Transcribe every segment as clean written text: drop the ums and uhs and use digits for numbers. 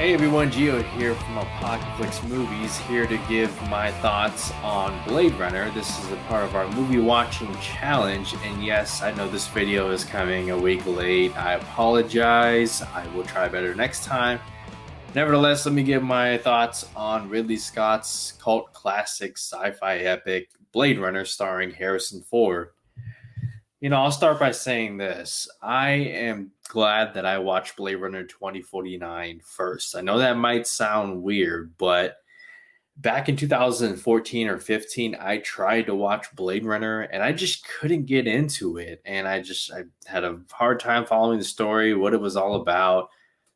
Hey everyone, Gio here from Apocalypse Movies, here to give my thoughts on Blade Runner. This is a part of our movie watching challenge, and yes, I know this video is coming a week late. I apologize. I will try better next time. Nevertheless, let me give my thoughts on Ridley Scott's cult classic sci-fi epic Blade Runner starring Harrison Ford. I'll start by saying this. I am glad that I watched Blade Runner 2049 first. I know that might sound weird, but back in 2014 or 15, I tried to watch Blade Runner and I just couldn't get into it. And I had a hard time following the story, what it was all about.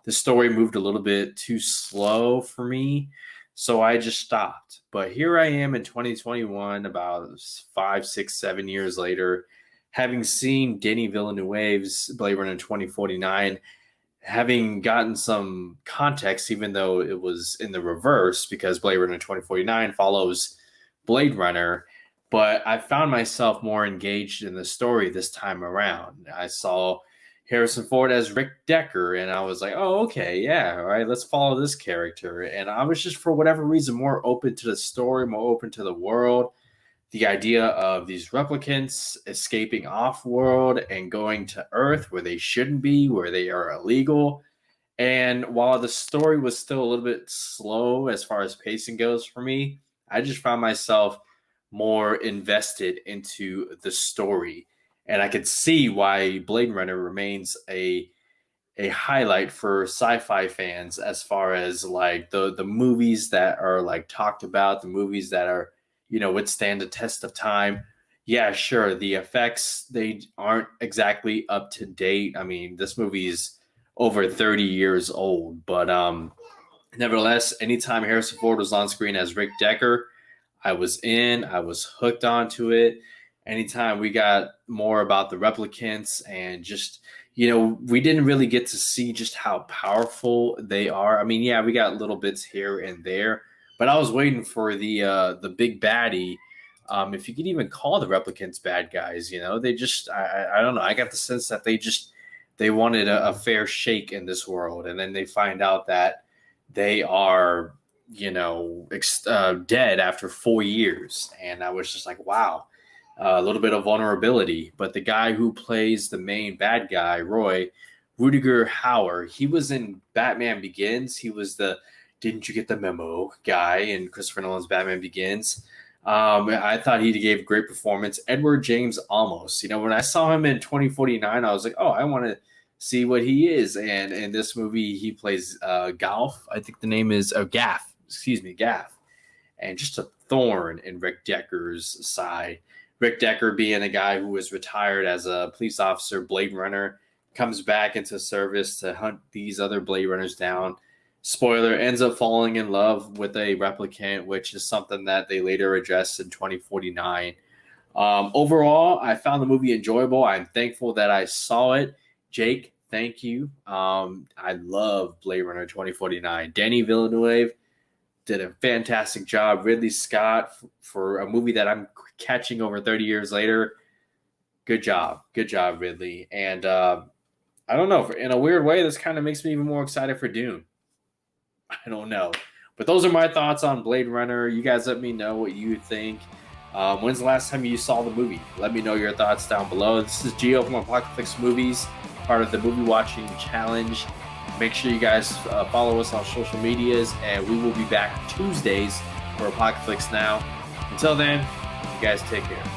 The story moved a little bit too slow for me, so I just stopped. But here I am in 2021, about 5, 6, 7 years later, having seen Denis Villeneuve's Blade Runner 2049, having gotten some context, even though it was in the reverse, because Blade Runner 2049 follows Blade Runner, but I found myself more engaged in the story this time around. I saw Harrison Ford as Rick Decker, and I was like, oh, okay, yeah, all right, let's follow this character. And I was just, for whatever reason, more open to the story, more open to the world. The idea of these replicants escaping off-world and going to Earth where they shouldn't be, where they are illegal. And while the story was still a little bit slow as far as pacing goes for me, I just found myself more invested into the story. And I could see why Blade Runner remains a highlight for sci-fi fans, as far as like the movies that are like talked about, the movies that are withstand the test of time. Yeah, sure. The effects, they aren't exactly up to date. I mean, this movie's over 30 years old, but nevertheless, anytime Harrison Ford was on screen as Rick Decker, I was hooked onto it. Anytime we got more about the replicants and just, we didn't really get to see just how powerful they are. I mean, yeah, we got little bits here and there, but I was waiting for the big baddie, if you could even call the replicants bad guys. They just, I don't know. I got the sense that they wanted a fair shake in this world, and then they find out that they are dead after 4 years, and I was just like, wow, a little bit of vulnerability. But the guy who plays the main bad guy, Roy, Rudiger Hauer, he was in Batman Begins. He was the didn't you get the memo guy in Christopher Nolan's Batman Begins. I thought he gave a great performance. Edward James Olmos. When I saw him in 2049, I was like, oh, I want to see what he is. And in this movie, he plays Golf. I think the name is Gaff. Excuse me, Gaff. And just a thorn in Rick Decker's side. Rick Decker, being a guy who was retired as a police officer, Blade Runner, comes back into service to hunt these other Blade Runners down. Spoiler, ends up falling in love with a replicant, which is something that they later addressed in 2049. Overall, I found the movie enjoyable. I'm thankful that I saw it. Jake, thank you. I love Blade Runner 2049. Denis Villeneuve did a fantastic job. Ridley Scott, for a movie that I'm catching over 30 years later, good job. Good job, Ridley. And I don't know, in a weird way, this kind of makes me even more excited for Dune. I don't know. But those are my thoughts on Blade Runner. You guys let me know what you think. When's the last time you saw the movie? Let me know your thoughts down below. This is Gio from Apocalypse Movies, part of the movie watching challenge. Make sure you guys follow us on social medias, and we will be back Tuesdays for Apocalypse Now. Until then, you guys take care.